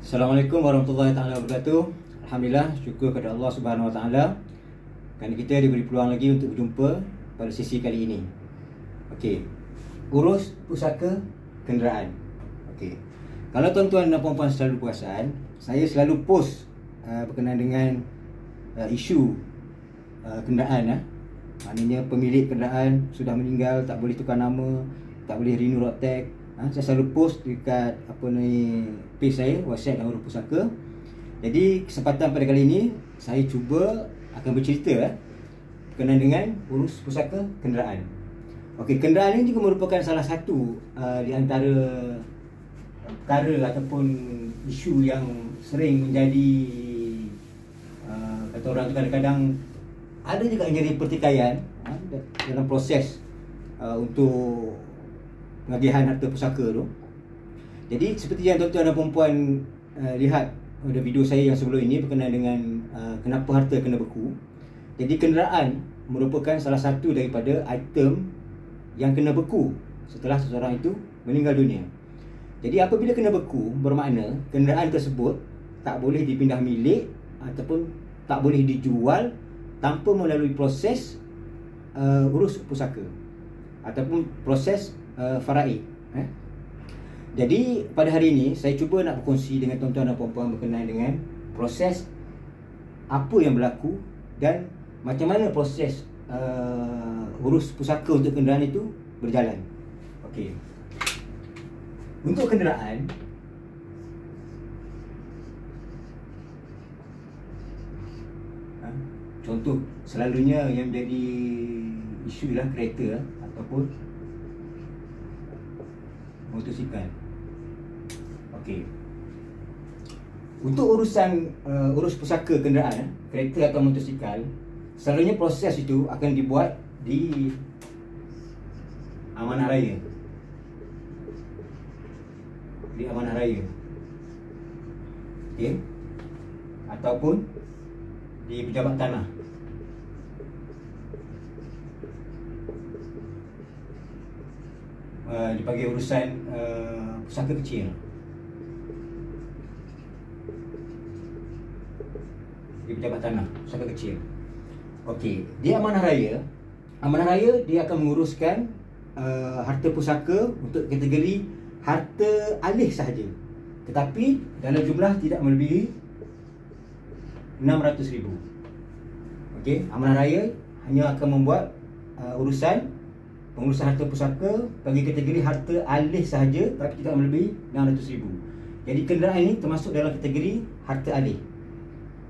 Assalamualaikum warahmatullahi taala wabarakatuh. Alhamdulillah, syukur kepada Allah Subhanahu wa taala kerana kita diberi peluang lagi untuk berjumpa pada sesi kali ini. Okey. Urus pusaka kenderaan. Okey. Kalau tuan-tuan dan puan-puan selalu perasan, saya selalu post berkenaan dengan isu kenderaan. Maknanya pemilik kenderaan sudah meninggal, tak boleh tukar nama, tak boleh renew road tax. Saya selalu post dekat page saya, WhatsApp dan Urus Pusaka. Jadi kesempatan pada kali ini saya cuba akan bercerita berkenaan dengan urus pusaka kenderaan. Okey, kenderaan ini juga merupakan salah satu di antara perkara ataupun isu yang sering menjadi kata orang tu kadang-kadang ada juga yang jadi pertikaian dalam proses untuk pengagihan harta pusaka tu. Jadi seperti yang tuan-tuan dan puan-puan lihat pada video saya yang sebelum ini berkenaan dengan kenapa harta kena beku. Jadi kenderaan merupakan salah satu daripada item yang kena beku setelah seseorang itu meninggal dunia. Jadi apabila kena beku, bermakna kenderaan tersebut tak boleh dipindah milik ataupun tak boleh dijual tanpa melalui proses urus pusaka ataupun proses faraid. Jadi pada hari ini saya cuba nak berkongsi dengan tuan-tuan dan puan-puan berkenaan dengan proses apa yang berlaku dan macam mana proses urus pusaka untuk kenderaan itu berjalan. Okey. Untuk kenderaan, contoh selalunya yang menjadi isu ialah kereta ataupun motosikal. Okey. Untuk urusan urus pusaka kenderaan, kereta atau motosikal, selalunya proses itu akan dibuat di amanah raya. Di amanah raya. Okey. Ataupun di pejabat tanah. Dipanggil urusan pusaka kecil. Di pejabat tanah, pusaka kecil. Okey, di amanah raya dia akan menguruskan harta pusaka untuk kategori harta alih sahaja. Tetapi dalam jumlah tidak melebihi 600,000. Okey, amanah raya hanya akan membuat pengurusan harta pusaka bagi kategori harta alih sahaja, tapi tidak melebihi 600,000. Jadi kenderaan ini termasuk dalam kategori harta alih.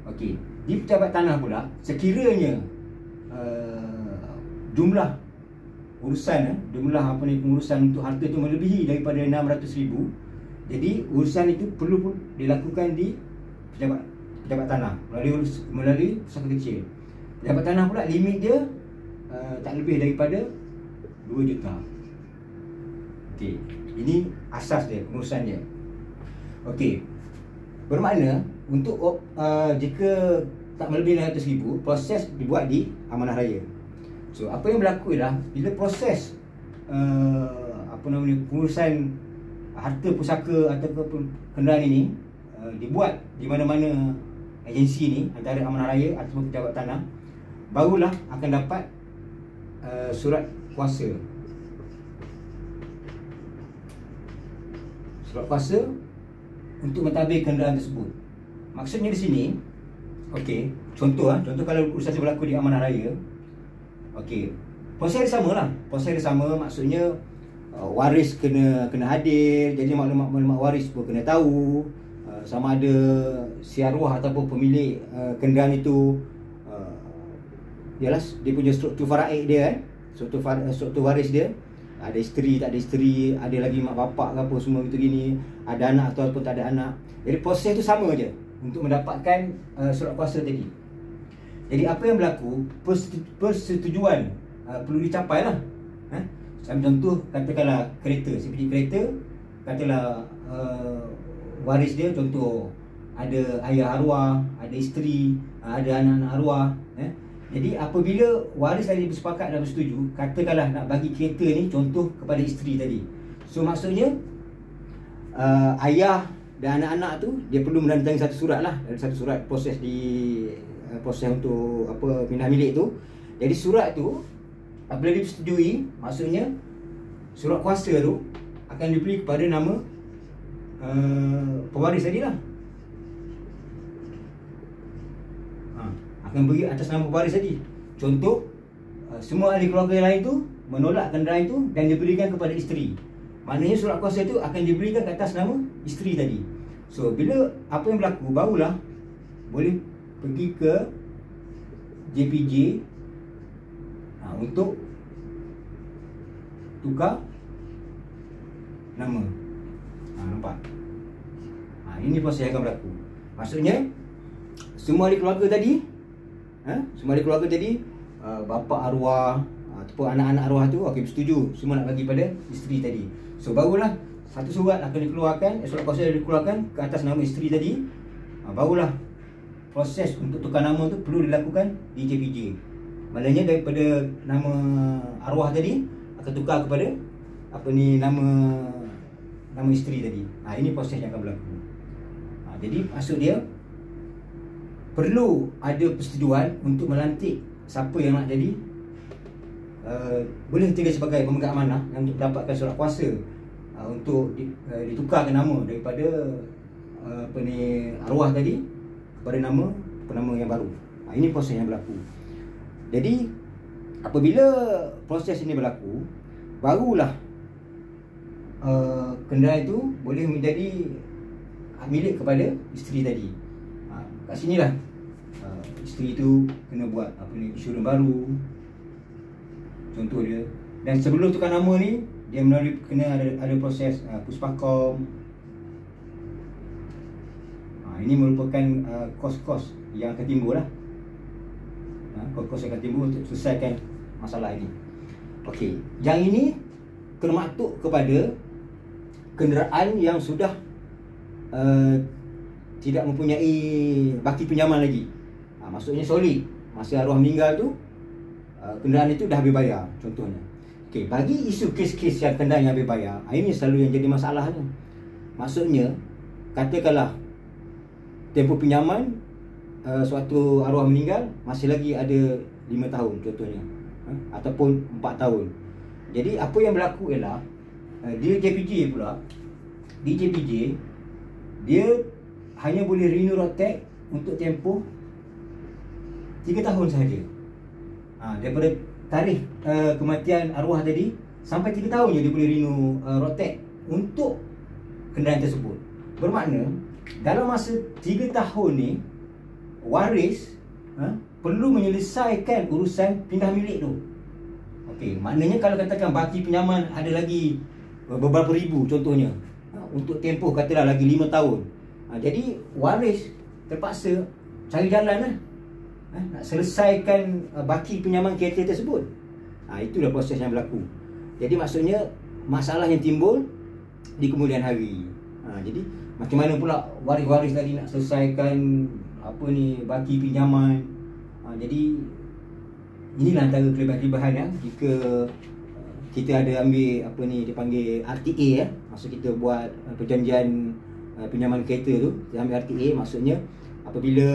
Okey, di pejabat tanah pula, sekiranya jumlah pengurusan untuk harta itu melebihi daripada 600,000, jadi urusan itu perlu dilakukan di pejabat tanah melalui pusaka kecil. Pejabat tanah pula limit dia tak lebih daripada 2 juta. Okey, ini asas dia, pengurusan dia. Okey. Bermakna untuk jika tak melebihi 600,000, proses dibuat di amanah raya. So apa yang berlaku ialah bila proses pengurusan harta pusaka ataupun kenderaan ini dibuat di mana-mana agensi ni, antara amanah raya ataupun pejabat tanah, barulah akan dapat surat kuasa. Surat kuasa untuk mentadbir kenderaan tersebut. Maksudnya di sini, okey, contoh kalau urusan berlaku di amanah raya. Okey, proses dia sama lah. Proses dia sama, maksudnya waris kena hadir. Jadi maklumat waris pun kena tahu, sama ada si arwah ataupun pemilik kenderaan itu ialah dia punya struktur faraid dia, struktur waris dia. Ada isteri, tak ada isteri, ada lagi mak bapak ke apa semua gitu gini, ada anak ataupun tak ada anak. Jadi proses tu sama je untuk mendapatkan surat kuasa tadi. Jadi apa yang berlaku, persetujuan perlu dicapai lah. Contoh katakanlah kereta, si pemilik kereta, katakanlah waris dia, contoh ada ayah arwah, ada isteri, ada anak-anak arwah. Jadi apabila waris tadi bersepakat dan bersetuju, katakanlah nak bagi kereta ni contoh kepada isteri tadi. So maksudnya ayah Dan anak-anak tu dia perlu menandatangani satu surat lah, satu surat proses proses untuk apa pindah milik tu. Jadi surat tu apabila disetujui, maksudnya surat kuasa tu akan diberi kepada nama pewaris tadi lah. Akan beri atas nama pewaris tadi. Contoh, semua ahli keluarga lain tu menolak kenderaan itu dan diberikan kepada isteri. Maknanya surat kuasa itu akan diberikan ke atas nama isteri tadi. So bila apa yang berlaku, barulah boleh pergi ke JPJ untuk tukar nama. Nampak? Ini proses yang akan berlaku. Maksudnya semua ahli keluarga tadi, semua ahli keluarga tadi, bapa arwah ataupun anak-anak arwah tu bersetuju semua nak bagi pada isteri tadi. So barulah satu surat akan dikeluarkan, surat kuasa dikeluarkan ke atas nama isteri tadi. Barulah proses untuk tukar nama tu perlu dilakukan di JPJ. Maknanya daripada nama arwah tadi akan tukar kepada nama isteri tadi. Ini proses yang akan berlaku. Jadi maksud dia perlu ada persetujuan untuk melantik siapa yang nak jadi boleh diterima sebagai pemegang amanah yang untuk mendapatkan surat kuasa untuk ditukarkan nama daripada arwah tadi kepada nama penama yang baru. Ini proses yang berlaku. Jadi apabila proses ini berlaku, barulah kenderaan itu boleh menjadi milik kepada isteri tadi. Kat sinilah isteri itu kena buat insurans baru, contoh dia. Dan sebelum tukar nama ni, dia kena ada proses puspakom. Ini merupakan kos-kos yang akan timbul lah. Kos-kos yang akan timbul untuk selesaikan masalah ini. Okey, yang ini kena maktub kepada kenderaan yang sudah tidak mempunyai baki pinjaman lagi. Maksudnya solid. Masa arwah meninggal tu, kenderaan itu dah habis bayar, contohnya. Okey, bagi isu kes-kes yang kenderaan yang habis bayar, ini selalu yang jadi masalahnya. Maksudnya, katakanlah tempoh pinjaman suatu arwah meninggal masih lagi ada 5 tahun contohnya, ataupun 4 tahun. Jadi apa yang berlaku ialah di JPJ pula, di JPJ dia hanya boleh renew road tax untuk tempoh 3 tahun sahaja. Daripada tarikh kematian arwah tadi sampai 3 tahun je dia boleh renew road tax untuk kenderaan tersebut. Bermakna dalam masa 3 tahun ni, waris perlu menyelesaikan urusan pindah milik tu. Okey, maknanya kalau katakan baki pinjaman ada lagi beberapa ribu contohnya, untuk tempoh katalah lagi 5 tahun. Jadi waris terpaksa cari jalan lah, nak selesaikan baki pinjaman kereta tersebut. Itulah proses yang berlaku. Jadi maksudnya masalah yang timbul di kemudian hari. Jadi macam mana pula waris-waris tadi nak selesaikan baki pinjaman. Jadi inilah antara kelebihan-kelebihan jika kita ada ambil dipanggil RTA. Maksud kita buat perjanjian pinjaman kereta tu, kita ambil RTA. Maksudnya apabila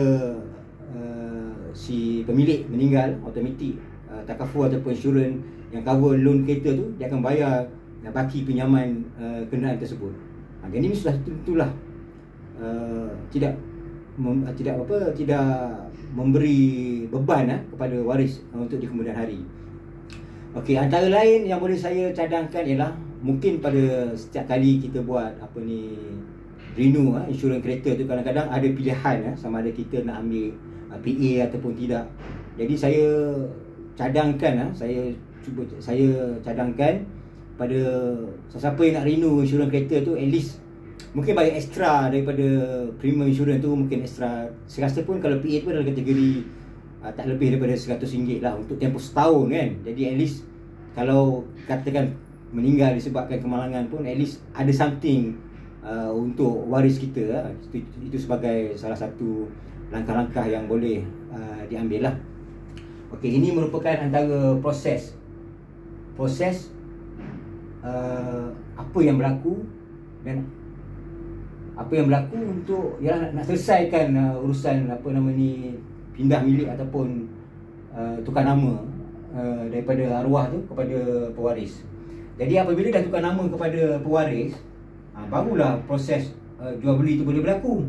si pemilik meninggal, automatik takaful ataupun insurans yang cover loan kereta tu, dia akan bayar baki pinjaman kenderaan tersebut. Jadi ini sudah tentulah tidak memberi beban kepada waris untuk di kemudian hari. Okey, antara lain yang boleh saya cadangkan ialah mungkin pada setiap kali kita buat renew insurans kereta tu, kadang-kadang ada pilihan sama ada kita nak ambil PA ataupun tidak. Jadi saya cadangkan saya cadangkan pada siapa yang nak renew insurans kereta tu, at least mungkin bayar ekstra daripada premium insurans tu, mungkin ekstra. Saya rasa pun kalau PA tu dalam kategori tak lebih daripada RM100 lah untuk tempoh setahun kan. Jadi at least kalau katakan meninggal disebabkan kemalangan pun, at least ada something untuk waris kita. Itu sebagai salah satu langkah-langkah yang boleh diambil lah. Okey, ini merupakan antara proses apa yang berlaku dan apa yang berlaku untuk nak selesaikan urusan apa nama ni, pindah milik ataupun tukar nama daripada arwah tu kepada pewaris. Jadi apabila dah tukar nama kepada pewaris, barulah proses jual beli tu boleh berlaku.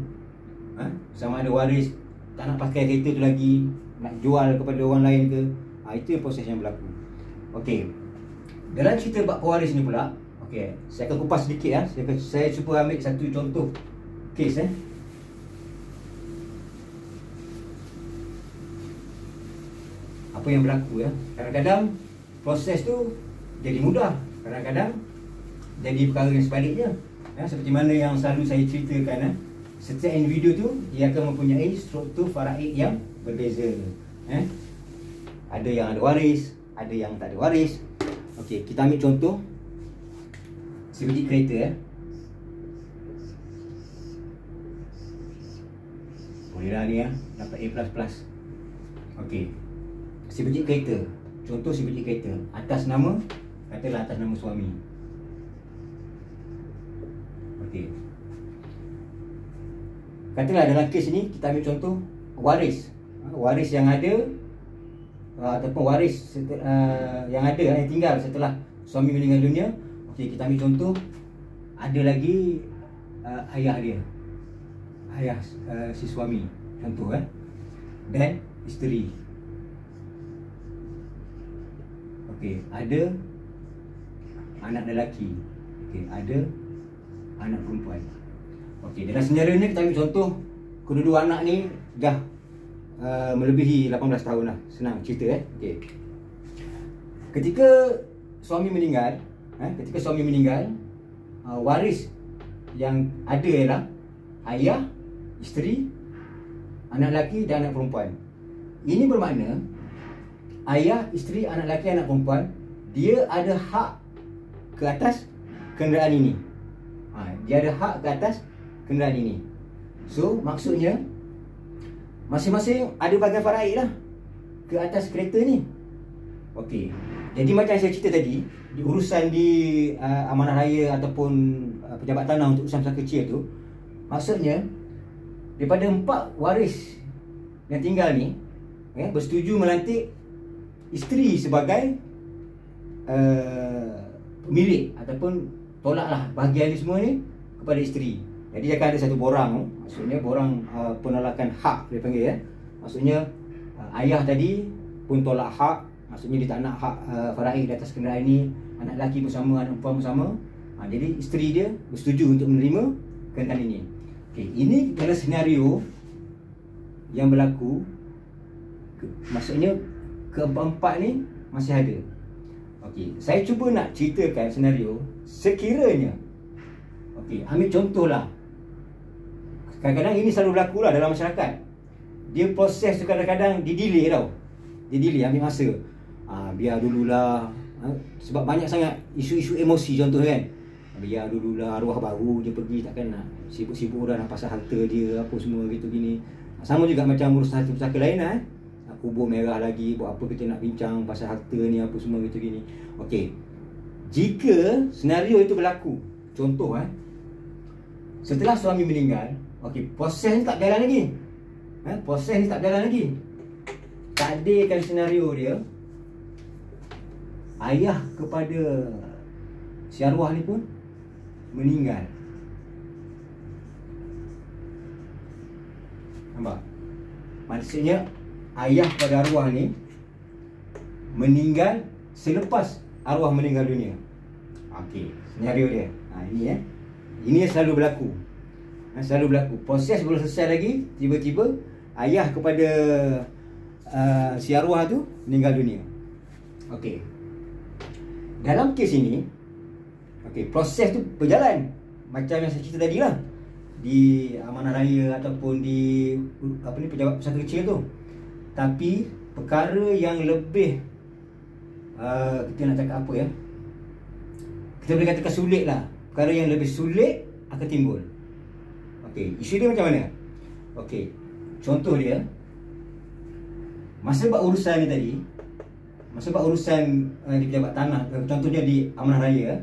Sama ada waris tak nak pakai kereta tu lagi, nak jual kepada orang lain ke, itu proses yang berlaku. Okey, dalam cerita bab pewaris ni pula, okey, saya akan kupas sedikit ya. Saya cuba ambil satu contoh kes apa yang berlaku ya. Kadang-kadang proses tu jadi mudah, kadang-kadang jadi perkara yang sebaliknya ya, seperti mana yang selalu saya ceritakan setiap individu tu dia akan mempunyai struktur faraid yang berbeza ada yang ada waris, ada yang tak ada waris. Okey, kita ambil contoh sebiji kereta bolehlah ni dapat A++. Okey, sebiji kereta, contoh sebiji kereta atas nama, katalah atas nama suami. Okey, katalah dalam kes ni kita ambil contoh waris yang ada ataupun waris yang ada yang tinggal setelah suami meninggal dunia. Okey, kita ambil contoh ada lagi ayah dia, ayah si suami contoh dan isteri. Okey, ada anak lelaki, okey, ada anak perempuan. Okey, dalam senario ni kita ambil contoh kedua-dua anak ni dah melebihi 18 tahun lah. Senang cerita Okey, ketika suami meninggal, waris yang ada ialah ayah, isteri, anak lelaki dan anak perempuan. Ini bermakna ayah, isteri, anak lelaki, anak perempuan, dia ada hak ke atas kenderaan ini. Dia ada hak ke atas kenderaan ini. So maksudnya masing-masing ada bahagian faraid lah ke atas kereta ni. Okey, jadi macam saya cerita tadi, di urusan di amanah raya ataupun pejabat tanah untuk urusan besar kecil tu, maksudnya daripada 4 waris yang tinggal ni bersetuju melantik isteri sebagai pemilik ataupun tolaklah bahagian ni semua ni kepada isteri. Jadi dia akan ada satu borang, maksudnya borang penolakan hak dia panggil Maksudnya ayah tadi pun tolak hak, maksudnya dia tak nak hak faraid di atas kenderaan ini, anak lelaki bersama, anak perempuan bersama. Jadi isteri dia bersetuju untuk menerima kenderaan ini. Okey, ini adalah senario yang berlaku. Maksudnya keempat-empat ni masih ada. Okey, saya cuba nak ceritakan senario sekiranya, okey, ambil contohlah, kadang-kadang ini selalu berlaku lah dalam masyarakat. Dia proses tu kadang-kadang di-delay tau. Dia-delay, ambil masa. Biar dululah. Sebab banyak sangat isu-isu emosi contoh kan. Biar dululah, arwah baru je pergi, takkan nak sibuk-sibuk dah nak pasal harta dia apa semua gitu gini. Sama juga macam urus harta pusaka lain kubur merah lagi, buat apa kita nak bincang pasal harta ni apa semua gitu gini. Okey, jika senario itu berlaku, contoh setelah suami meninggal, okey, proses ni tak berjalan lagi. Proses ni tak berjalan lagi. Takdirkan senario dia, ayah kepada si arwah ni pun meninggal. Nampak? Maksudnya ayah kepada arwah ni meninggal selepas arwah meninggal dunia. Okey, senario dia. Ini selalu berlaku. Selalu berlaku. Proses belum selesai lagi, tiba-tiba ayah kepada si arwah tu meninggal dunia. Okey, dalam kes ini, okey, proses tu berjalan macam yang saya cerita tadi lah, di amanah raya ataupun di pejabat besar kecil tu. Tapi perkara yang lebih kita nak cakap apa kita boleh katakan sulit lah. Perkara yang lebih sulit akan timbul. Okey, isu dia macam mana? Okey, contoh dia, masa buat urusan ni tadi, masa buat urusan di pejabat tanah, contohnya di amanah raya.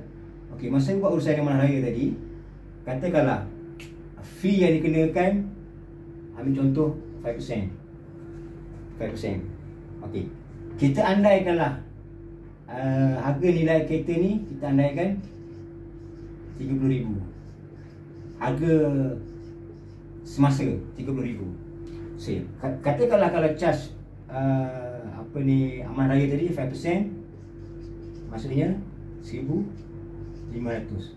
Okey, masa buat urusan di amanah raya tadi, katakanlah fee yang dikenakan, ambil contoh 5%. 5%. Okey. Kita andaikanlah harga nilai kereta ni kita andaikan 30,000. Harga semasa 30,000. So, katakanlah kalau charge amanah raya tadi 5%, maksudnya 1,500.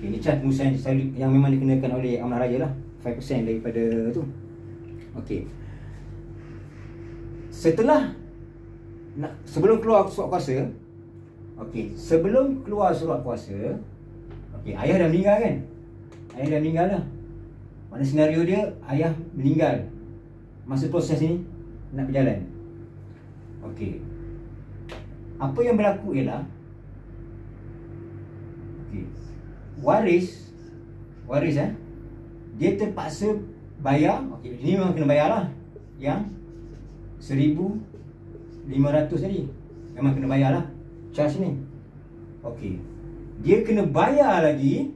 Okay, ini charge pengurusan yang memang dikenakan oleh amanah raya lah, 5% daripada tu. Okey. Sebelum keluar surat kuasa, okey, sebelum keluar surat kuasa, okey, ayah dah meninggal kan? Ayah dah meninggal lah. Mana senario dia, ayah meninggal masa proses ni nak berjalan. Okey. Apa yang berlaku ialah, okey, waris dia terpaksa bayar. Okey, ini memang kena bayar lah. Yang 1,500 tadi memang kena bayar lah charge ni. Okey, dia kena bayar lagi.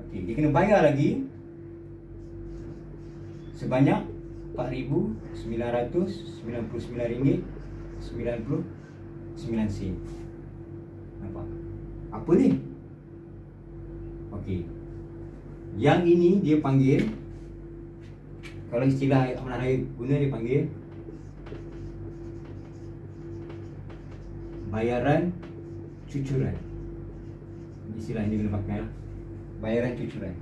Okey, dia kena bayar lagi sebanyak RM4,999.99. Nampak? Apa ni? Okey, yang ini dia panggil, kalau istilah amanah raya guna, dia panggil bayaran cucuran. Istilah ini kena pakai lah, bayaran cucuran.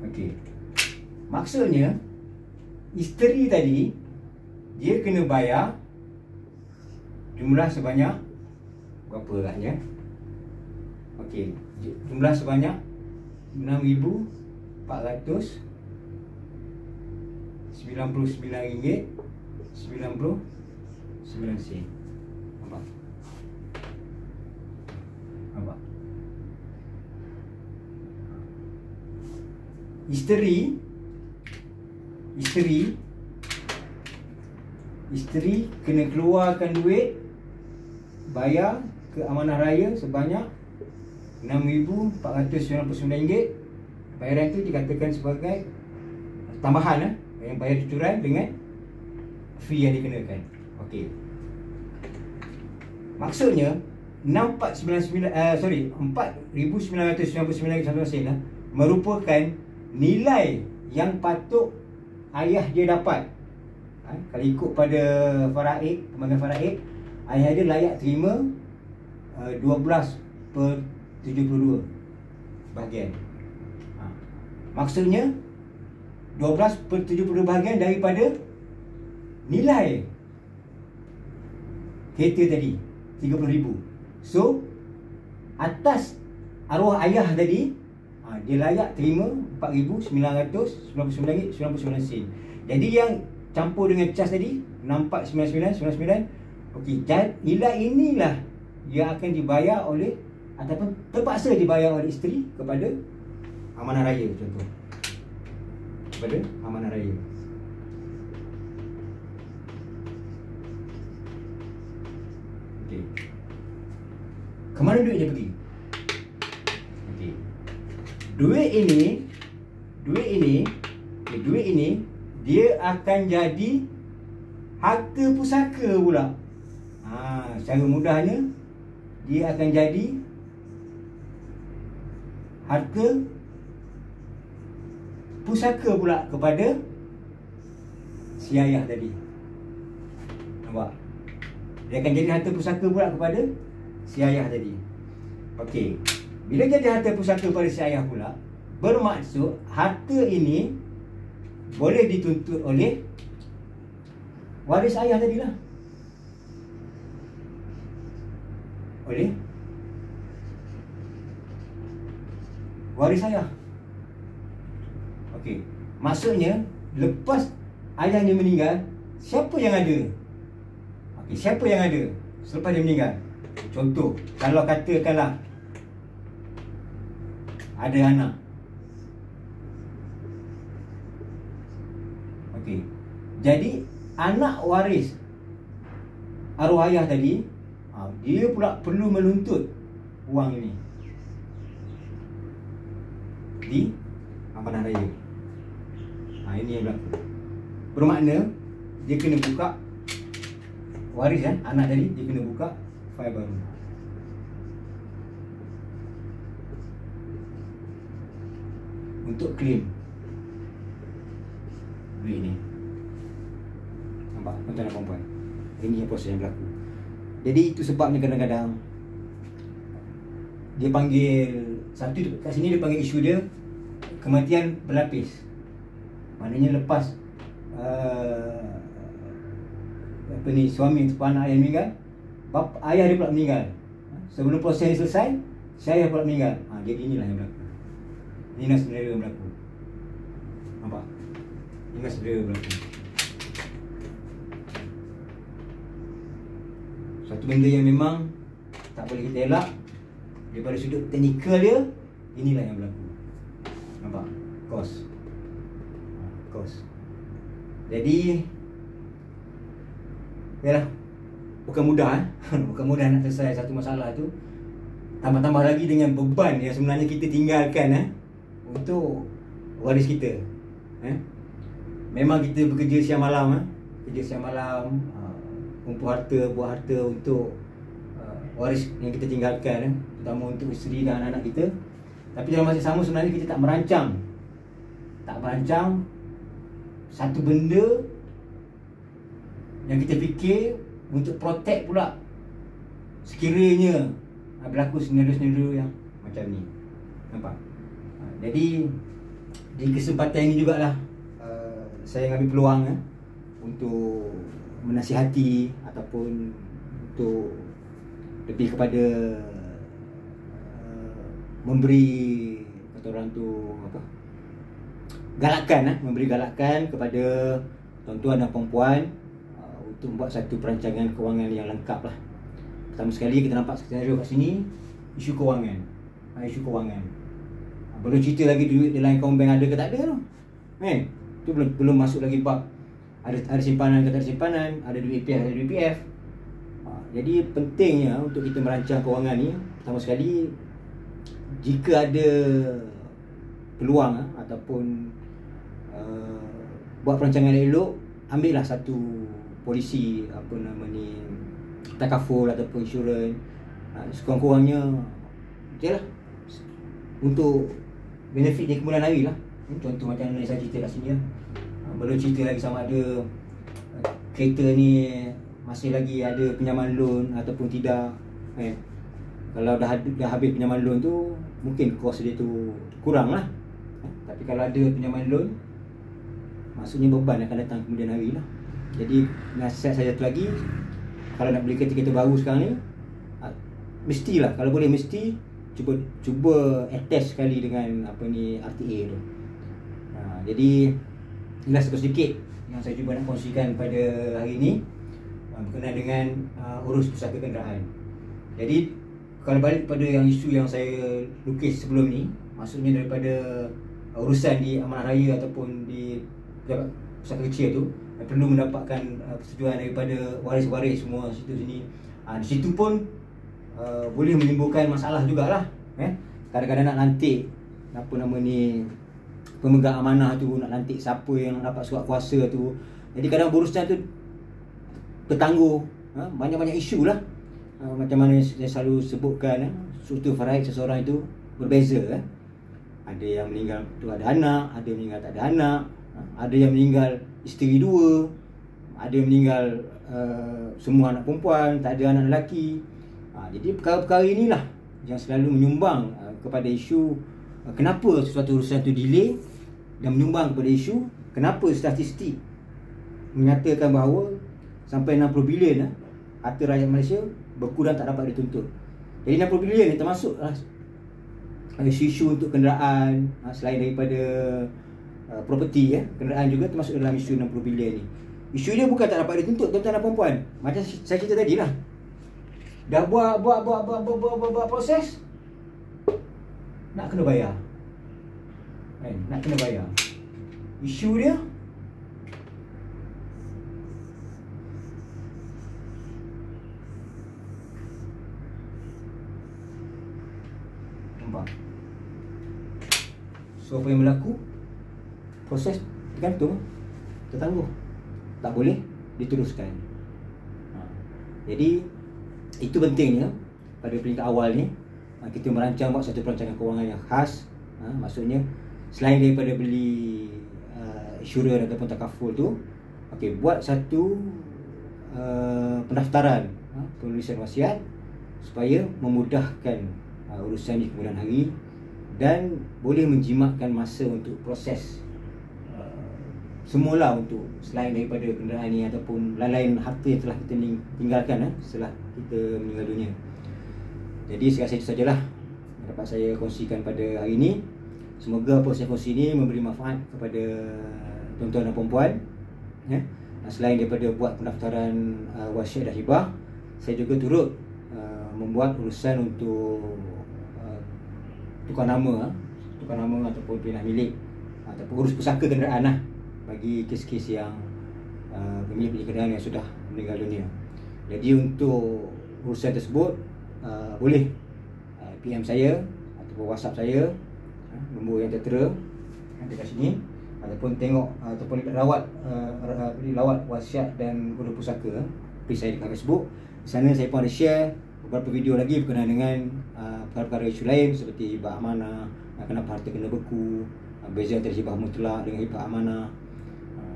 Okey, maksudnya isteri tadi dia kena bayar jumlah sebanyak berapa agaknya? Okey, jumlah sebanyak RM6,499.99. Nampak? Nampak? Isteri kena keluarkan duit bayar ke amanah raya sebanyak RM6,499. Bayaran itu dikatakan sebagai tambahan yang bayar cucuran dengan fee yang dikenakan. Okey. Maksudnya RM4,999.99 merupakan nilai yang patut ayah dia dapat. Kalau ikut pada faraid, pembagian faraid, ayah dia layak terima 12/72 bahagian. Maksudnya 12/72 bahagian daripada nilai kereta tadi 30,000. So atas arwah ayah tadi, dia layak terima RM4,999.99. Jadi yang campur dengan cas tadi 649999. Okey, nilai inilah yang akan dibayar oleh, ataupun terpaksa dibayar oleh isteri kepada amanah raya, contoh. Kepada amanah raya. Okey. Kemana duit dia pergi? Okey. Duit ini dia akan jadi harta pusaka pula. Secara mudahnya dia akan jadi harta pusaka pula kepada si ayah tadi. Nampak? Dia akan jadi harta pusaka pula kepada si ayah tadi. Okey. Bila jadi harta pusaka pada si ayah pula, bermaksud harta ini boleh dituntut oleh waris ayah tadilah. Oleh waris ayah. Okey. Maksudnya lepas ayahnya meninggal, siapa yang ada? Okey, siapa yang ada selepas dia meninggal? Contoh, kalau katakanlah ada anak. Okey. Jadi anak waris arwah ayah tadi, dia pula perlu menuntut wang ini di amanah raya. Ini yang berlaku. Bermakna dia kena buka waris kan, anak tadi dia kena buka fail baru. Untuk claim duit ni. Nampak tuan-tuan dan puan-puan. Ini yang proses yang berlaku. Jadi itu sebabnya kadang-kadang dia panggil satu kat sini, dia panggil isu dia kematian berlapis. Maknanya lepas suami ataupun anak yang meninggal, ayah dia pula meninggal. Sebelum proses ni selesai, saya pula meninggal. Jadi inilah yang berlaku. Inilah sebenarnya yang berlaku. Nampak? Inilah sebenarnya yang berlaku. Satu benda yang memang tak boleh kita elak daripada sudut teknikal dia, inilah yang berlaku. Nampak? Kos. Jadi yalah, bukan mudah bukan mudah nak selesai satu masalah tu. Tambah-tambah lagi dengan beban yang sebenarnya kita tinggalkan untuk waris kita. Memang kita bekerja siang malam, kumpul harta, buat harta untuk waris yang kita tinggalkan, terutama untuk isteri dan anak-anak kita. Tapi dalam masa sama sebenarnya kita tak merancang satu benda yang kita fikir untuk protect pula sekiranya berlaku senario-senario yang macam ni. Nampak? Jadi di kesempatan ini jugalah saya ambil peluang untuk menasihati ataupun untuk lebih kepada memberi kata orang tu apa, memberi galakan kepada tuan-tuan dan puan-puan untuk membuat satu perancangan kewangan yang lengkap lah. Pertama sekali kita nampak senario kat sini, isu kewangan. Belum cerita lagi duit dalam akaun bank ada ke tak ada tu. Tu belum masuk lagi bab ada simpanan ke tak ada simpanan, ada duit PF. Jadi pentingnya untuk kita merancang kewangan ni, pertama sekali jika ada peluang ataupun buat perancangan yang elok, ambillah satu polisi takaful ataupun insurans, sekurang-kurangnya okeylah untuk benefit dia kemudian hari lah. Contoh macam yang saya cerita kat sini lah. Belum cerita lagi sama ada kereta ni masih lagi ada pinjaman loan ataupun tidak. Kalau dah habis pinjaman loan tu, mungkin kos dia tu kurang lah. Tapi kalau ada pinjaman loan, maksudnya beban akan datang kemudian hari lah. Jadi nasihat saya satu lagi, kalau nak beli kereta baru sekarang ni, mestilah, kalau boleh mesti cuba attach sekali dengan RTA tu. Jadi inilah sedikit yang saya cuba nak kongsikan pada hari ini berkenaan dengan urus pusaka kenderaan. Jadi kalau balik pada yang isu yang saya lukis sebelum ni, maksudnya daripada urusan di amanah raya ataupun di pejabat pusaka kecil tu, perlu mendapatkan persetujuan daripada waris-waris semua situ sini. Di situ pun boleh menimbulkan masalah jugalah. Kadang-kadang nak lantik pemegang amanah tu, nak lantik siapa yang nak dapat surat kuasa tu. Jadi kadang urusan tu bertangguh, banyak-banyak isu lah. Macam mana saya selalu sebutkan, struktur faraid seseorang itu berbeza. Ada yang meninggal tu ada anak, ada yang meninggal tak ada anak, ada yang meninggal isteri dua, ada yang meninggal semua anak perempuan, tak ada anak lelaki. Jadi perkara-perkara inilah yang selalu menyumbang kepada isu kenapa sesuatu urusan tu delay, dan menyumbang kepada isu kenapa statistik menyatakan bahawa sampai 60 bilion harta rakyat Malaysia berkurang tak dapat dituntut. Jadi 60 bilion ni termasuk isu-isu untuk kenderaan, selain daripada property, kenderaan juga termasuk dalam isu 60 bilion ni. Isu dia bukan tak dapat dituntut tuan-tuan dan puan-puan. Macam saya cerita tadi lah, dah buat proses, nak kena bayar. Nak kena bayar. Isu dia nampak. So apa yang berlaku? proses bergantung tertangguh, tak boleh diteruskan. Jadi itu pentingnya pada peringkat awal ni kita merancang buat satu perancangan kewangan yang khas. Maksudnya selain daripada beli insurans ataupun takaful tu, buat satu pendaftaran penulisan wasiat supaya memudahkan urusan di kemudian hari dan boleh menjimatkan masa untuk proses semula, untuk selain daripada kenderaan ni ataupun lain-lain harta yang telah kita tinggalkan setelah kita meninggal dunia. Jadi saya rasa itu sajalah yang dapat saya kongsikan pada hari ini. Semoga proses kongsi ini memberi manfaat kepada tuan-tuan dan puan-puan. Selain daripada buat pendaftaran wasiat dan hibah, saya juga turut membuat urusan untuk tukar nama ataupun pindah milik ataupun urus pusaka kenderaan bagi kes-kes yang pemilik kenderaan yang sudah meninggal dunia. Jadi untuk urusan tersebut boleh PM saya ataupun WhatsApp saya, nombor yang tertera dekat sini, ataupun tengok ataupun lawat wasiat dan urus pusaka page saya dekat Facebook. Di sana saya pun ada share beberapa video lagi berkenaan dengan perkara-perkara isu lain seperti hibah amanah, kenapa harta kena beku, beza antara hibah mutlak dengan hibah amanah.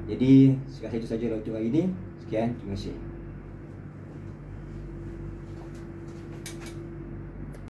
Jadi saya rasa itu saja untuk hari ini. Sekian, terima kasih.